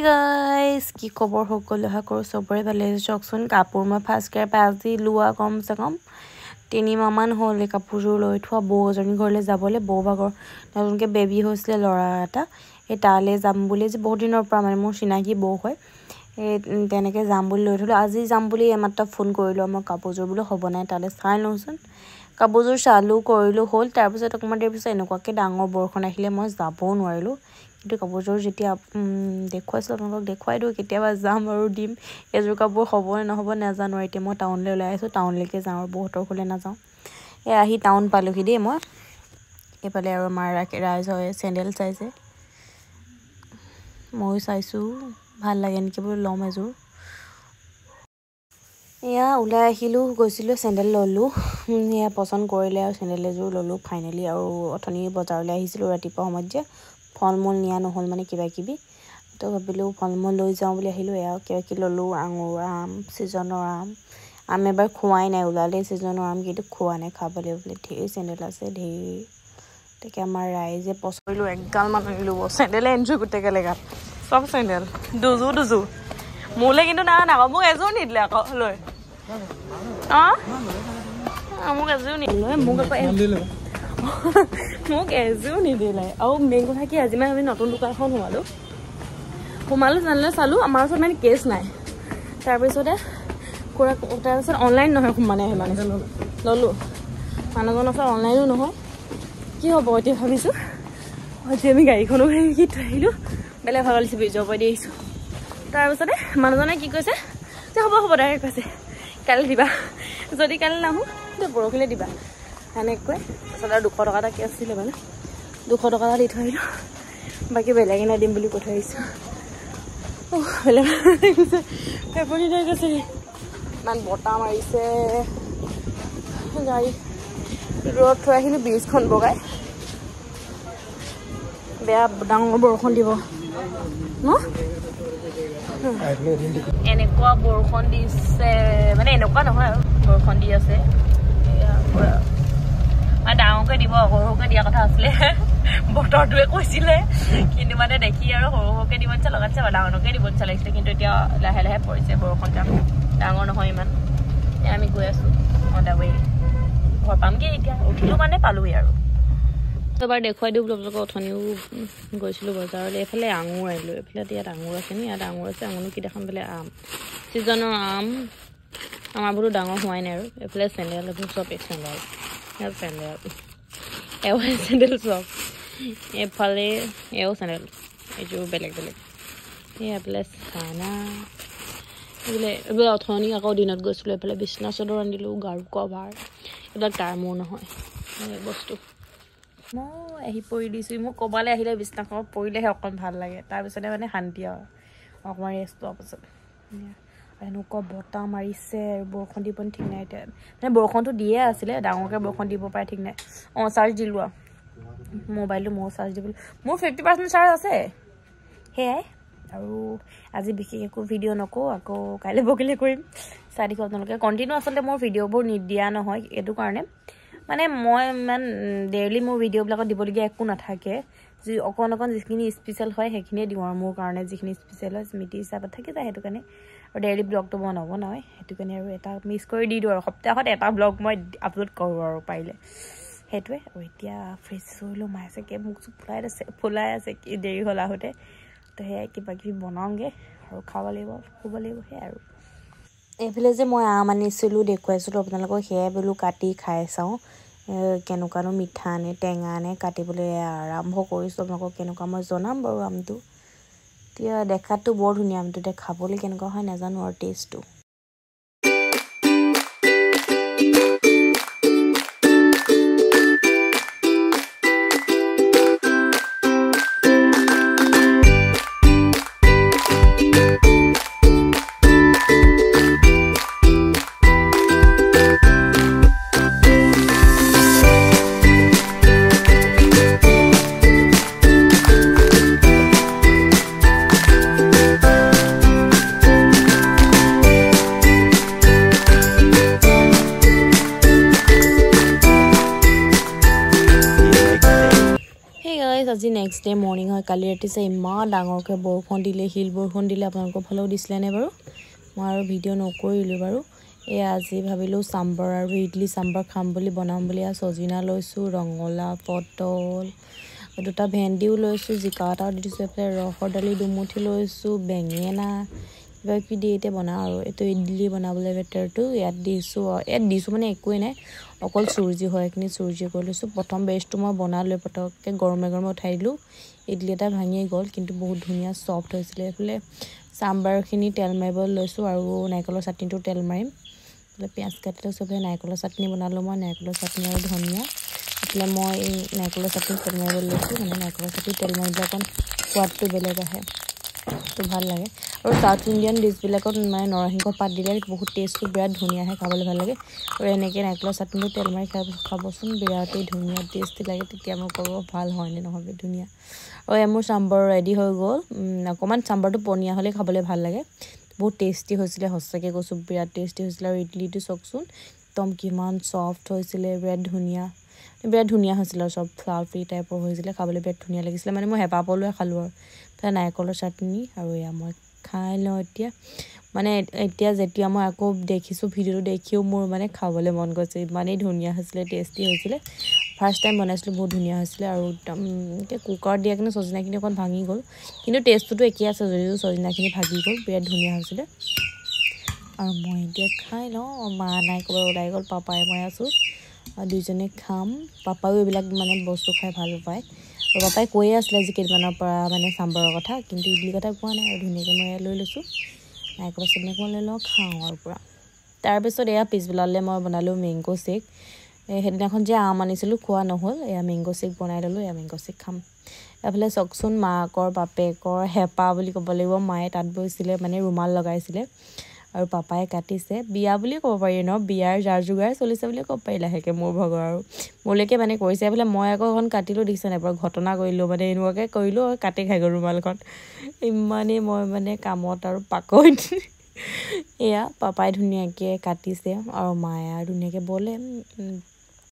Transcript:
guys কি খবৰ সকলো হা কৰো সবৰে ভালে চকচোন কাপোৰ মই ফাৰ্ষ্ট কেয়াৰ পাজি লোৱা কমসে কম 3 মাহ মান হ'ল কাপোৰজোৰ লৈ থোৱা বৌজনী ঘৰলৈ যাবলৈ বৌ ভাগৰ নতুনকে বেবী হৈছিলে লৰা এটা এই তালে যাম বুলি যে বহুত দিনৰ পৰা মানে মোৰ চিনাকি বৌ হয় তেনেকে যাম বুলি লৈ থলো আজি যাম বুলি এমাত্ৰা ফোন কৰিলো মই কাপোৰজোৰ বুলি হ'ব নাই তালে চাই লওঁচোন কাপোৰজোৰ চালু কৰিলো হ'ল তাৰ পিছত অকমান দেৰি পিছত এনেকুৱাকে ডাঙৰ বৰখন আহিলে মই যাবও নোৱাৰিলো কিন্তু কাপোৰজোৰ যেতিয়া দেখুৱাইছিল আপোনালোকক দেখুৱাই দিও কেতিয়াবা যাম আৰু দিম এজোৰ কাপোৰ হ'ব নে নহব নাজানো এতিয়া মই টাউনলৈ ওলাই আহিছো টাউনলৈকে যাওঁ আৰু বহুতৰ ঘৰলে নাযাওঁ আহি টাউন পালোহি দেই মই এফালে আৰু মাৰ ৰাইজ হয় চেন্ডেল চাইছে মই চাইছো ভাল লাগে নেকি বুলি লম এজোৰ এয়া ওলাই আহিলো গৈছিলো চেন্ডেল ললো এয়া পছন্দ কৰিলে আৰু চেন্ডেল এজোৰ ললো ফাইনালি আৰু অথনি বজাৰলৈ আহিছিলো ৰাতিপুৱা সময়ত যে ফলমূল নিয়া নহল মানে কিবা কিবি তো ভাবিলো ফলমূল লৈ যাওঁ বুলি আহিলো এয়া কিবা কি ললো আঙুৰ আম সিজনৰ আম এবাৰ খোৱাই নাই ওলালে সিজনৰ আম কিন্তু খোৱা নাই খাবলৈ বোলে ঢেৰ চেন্ডেল আছে ঢেৰ তাকে আমাৰ ৰাইজে পছন্দ একগাল মান আনিলো চেন্ডেল এনজয় গোটেই লেগাত সব চেন্ডেল দুজো মোলে কিন্তু না মোক এজোৰ নিদিলে আকৌ লৈ মোক এজোৰ নিদিলে মোক এজোৰ নিদিলে আৰু মেইন কথা কি আজি মানে আমি নতুন দোকানখন সোমালো জানিলে চালো আমাৰ ওচৰত মানে কেছ নাই তাৰপিছতে তাৰপিছত অনলাইন নহয় মানে ললো মানুহজনৰ ওচৰত অনলাইনো নহয় কি হ'ব এতিয়া ভাবিছো আজি আমি গাড়ীখনো কি থৈ আহিলো বেলেগ ভাগৰ লিখি ব্ৰিজৰ পৰা দি আহিছো তাৰপিছতে মানুহজনে কি কৈছে যে হ'ব ডাইৰেক্ট কৈছে কালি দিবা যদি কালি নাহো তেতিয়া পৰহিলে দিবা এনেকৈ তাৰপিছত আৰু 200 টকা এটা কেছ আছিলে মানে 200 টকা এটা দি থৈ আহিলো বাকী বেলেগ এনে দিম বুলি কৈ থৈ আহিছো বেলেগ কৈছে পেপনি থৈ গৈছে ইমান বতাহ মাৰিছে গাড়ী ৰ'দ থৈ আহিলো ব্ৰিজখন বগাই বেয়া ডাঙৰ বৰষুণ দিব ন এনেকুৱা বৰষুণ দিছে মানে এনেকুৱা নহয় আৰু বৰষুণ দি আছে ডাঙৰকে দিব সৰুকে দিয়া কথা আছিলে বতৰটোৱে কৈছিলে কিন্তু মানে দেখি আৰু সৰুকে দিব ইচ্ছা লগাইছে ডাঙৰকে দিব ইচ্ছা লাগিছিলে কিন্তু এতিয়া লাহে লাহে পৰিছে বৰষুণটা ডাঙৰ নহয় ইমান আমি গৈ আছো অন দা ৱে ঘৰ পামগে এতিয়া উঠিলো মানে পালোহি আৰু এবাৰ দেখুৱাই দিওঁ আপোনালোকক অথনিও গৈছিলো বজাৰলৈ এইফালে আঙুৰ আহিলো এইফালে ইয়াত আঙুৰ আছে নি ইয়াত আঙুৰ আছে আঙুৰ কি দেখাম বোলে আম সিজনৰ আম আমাৰ বোলো ডাঙৰ হোৱাই নাই আৰু এইফালে চেন্ডেল এইবোৰ চব চেন্ডেল ইয়াত চেন্ডেল এও চেন্ডেল চব এইফালে এও চেন্ডেল এইযোৰ বেলেগ এইফালে চানা এইবিলাক অথনি আকৌ দিনত গৈছিলো এইফালে বিছনা চাদৰ আনিলো গাৰু কভাৰ এইবিলাক তাৰ মোৰ নহয় বস্তু মই আহি পৰি দিছো মোক ক'বালে আহিলে বিছনাখন পৰিলেহে অকণ ভাল লাগে তাৰপিছতে মানে শান্তি আৰু অকণমান ৰেষ্ট লোৱাৰ পাছত এনেকুৱা বতাহ মাৰিছে বৰষুণ দিব ঠিক নাই এতিয়া মানে বৰষুণটো দিয়ে আছিলে ডাঙৰকৈ বৰষুণ দিব পাৰে ঠিক নাই চাৰ্জ দিলোঁ আৰু মোবাইলটো মই চাৰ্জ দিবলৈ মোৰ 50% চাৰ্জ আছে সেয়াই আৰু আজি বিশেষ একো ভিডিঅ' নকওঁ আকৌ কাইলৈ বকিলে কৰিম চাই দেখোঁ আপোনালোকে কণ্টিনিউ আচলতে মোৰ ভিডিঅ'বোৰ নিদিয়া নহয় এইটো কাৰণে মানে মই ইমান ডেইলি মোৰ ভিডিঅ'বিলাকত দিবলগীয়া একো নাথাকে যি অকণ যিখিনি স্পেচিয়েল হয় সেইখিনিয়ে দিওঁ আৰু মোৰ কাৰণে যিখিনি স্পেচিয়েল হয় স্মৃতি হিচাপত থাকি যায় সেইটো কাৰণে আৰু ডেইলি ব্লগটো বনাব নহয় সেইটো কাৰণে আৰু এটা মিছ কৰি দি দিওঁ আৰু সপ্তাহত এটা ব্লগ মই আপলোড কৰোঁ আৰু পাৰিলে সেইটোৱে আৰু এতিয়া ফ্ৰেছ হৈলোঁ মায়ে চাগে মোক ফুলাই আছে কি দেৰি হ'ল আহোঁতে তো সেয়াই কিবা কিবি বনাওঁগৈ আৰু খাব লাগিব শুব লাগিব সেয়াই আৰু এইফালে যে মই আম আনিছিলোঁ দেখুৱাইছিলোঁ আপোনালোকক সেয়াই বোলো কাটি খাই চাওঁ কেনেকুৱানো মিঠা নে টেঙা নে কাটিবলৈ আৰম্ভ কৰিছোঁ আপোনালোকক কেনেকুৱা মই জনাম বাৰু আমটো এতিয়া দেখাততো বৰ ধুনীয়া আমটো এতিয়া খাবলৈ কেনেকুৱা হয় নাজানো আৰু টেষ্টটো গাইজ আজি নেক্সট ডে মৰ্ণিং হয় কালি ৰাতি চাই ইমান ডাঙৰকৈ বৰষুণ দিলে শিল বৰষুণ দিলে আপোনালোকৰ ফালেও দিছিলেনে বাৰু মই আৰু ভিডিঅ' নকৰিলোঁ বাৰু এয়া আজি ভাবিলোঁ চাম্বাৰ আৰু ইডলি চাম্বাৰ খাম বুলি বনাম বুলি সজিনা লৈছোঁ ৰঙালাও পটল দুটা ভেন্দিও লৈছোঁ জিকা এটাও দি দিছোঁ এফালে ৰহৰ দালি দুমুঠি লৈছোঁ বেঙেনা কিবা কিবি দি এতিয়া বনাওঁ আৰু এইটো ইডলি বনাবলৈ বেটাৰটো ইয়াত দিছোঁ মানে একোৱেই নাই অকল চুজি হয় এইখিনি চুজি কৰি লৈছোঁ প্ৰথম বেচটো মই বনালোঁ পটককৈ গৰমে গৰমে উঠাই দিলোঁ ইডলি এটা ভাঙি গ'ল কিন্তু বহুত ধুনীয়া ছফ্ট হৈছিলে এইফালে চাম্বাৰখিনি তেল মাৰিব লৈছোঁ আৰু নাৰিকলৰ চাটনিটো তেল মাৰিম এইফালে পিঁয়াজ কাটি লৈছোঁ এইফালে নাৰিকলৰ চাটনি বনালোঁ মই নাৰিকলৰ চাটনি আৰু ধনিয়া এইফালে মই এই নাৰিকলৰ চাটনি তেল মাৰিব লৈছোঁ মানে নাৰিকলৰ চাটনি তেল মাৰিলে অকণ সোৱাদটো বেলেগ আহে তো ভাল লাগে আৰু সাউথ ইণ্ডিয়ান ডিছবিলাকত মানে নৰসিংহ পাত দিলে বহুত টেষ্টটো বিৰাট ধুনীয়া আহে খাবলৈ ভাল লাগে আৰু এনেকৈ নাৰিকলৰ চাটনিটো তেল মাৰি খাবচোন বিৰাটেই ধুনীয়া টেষ্টি লাগে তেতিয়া মই ক'ব ভাল হয়নে নহ'ব ধুনীয়া আৰু মোৰ চাম্বাৰ ৰেডি হৈ গ'ল অকণমান চাম্বাৰটো পনীয়া হ'লে খাবলৈ ভাল লাগে বহুত টেষ্টি হৈছিলে সঁচাকৈ কৈছোঁ বিৰাট টেষ্টি হৈছিলে আৰু ইডলিটো চাওকচোন একদম কিমান ছফ্ট হৈছিলে বিৰাট ধুনীয়া হৈছিলে আৰু চব ফ্লাফি টাইপৰ হৈছিলে খাবলৈ বিৰাট ধুনীয়া লাগিছিলে মানে মই হেঁপাহ পলোৱাই খালোঁ আৰু তাৰ নাৰিকলৰ চাটনি আৰু এয়া মই খাই লওঁ এতিয়া মানে এতিয়া যেতিয়া মই আকৌ দেখিছোঁ ভিডিঅ'টো দেখিও মোৰ মানে খাবলৈ মন গৈছে ইমানেই ধুনীয়া হৈছিলে টেষ্টি হৈছিলে ফাৰ্ষ্ট টাইম বনাইছিলোঁ বহুত ধুনীয়া হৈছিলে আৰু একদম এতিয়া কুকাৰত দিয়া কিন্তু চজিনাখিনি অকণ ভাঙি গ'ল কিন্তু টেষ্টটোতো একেই আছে যদিও চজিনাখিনি ভাগি গ'ল বিৰাট ধুনীয়া হৈছিলে আৰু মই এতিয়া খাই লওঁ মা নাই ক'ৰবাত ওলাই গ'ল পাপাই মই আছোঁ দুইজনে খাম পাপায়ো এইবিলাক মানে বস্তু খাই ভাল পায় আৰু পাপাই কৈয়ে আছিলে আজি কেইদিনমানৰ পৰা মানে চাম্বাৰৰ কথা কিন্তু ইডলিৰ কথা কোৱা নাই আৰু ধুনীয়াকৈ মই লৈ লৈছোঁ নাৰিকলৰ চাটনি অকণ লৈ লওঁ খাওঁ আৰু পূৰা তাৰপিছত এয়া পিছবেলালৈ মই বনালোঁ মেংগ' শ্বেক সেইদিনাখন যে আম আনিছিলোঁ খোৱা নহ'ল এয়া মেংগ' শ্বেক বনাই ল'লোঁ এয়া মেংগ' শ্বেক খাম এইফালে চাওকচোন মাকৰ বাপেকৰ হেঁপাহ বুলি ক'ব লাগিব মায়ে তাত বৈছিলে মানে ৰুমাল লগাইছিলে আৰু পাপাই কাটিছে বিয়া বুলিয়ে ক'ব পাৰি ন বিয়াৰ যাৰ যোগাৰ চলিছে বুলিয়ে ক'ব পাৰি লাহেকৈ মোৰ ভাগৰ আৰু মোলৈকে মানে কৰিছে বোলে মই আকৌ এখন কাটিলোঁ দেখিছে নাই বাৰু ঘটনা কৰিলোঁ মানে এনেকুৱাকৈ কৰিলোঁ আৰু কাটি খাই গ'ল ৰুমালখন ইমানেই মই মানে কামত আৰু পাকৈত এয়া পাপাই ধুনীয়াকৈ কাটিছে আৰু মায়ে আৰু ধুনীয়াকৈ বলে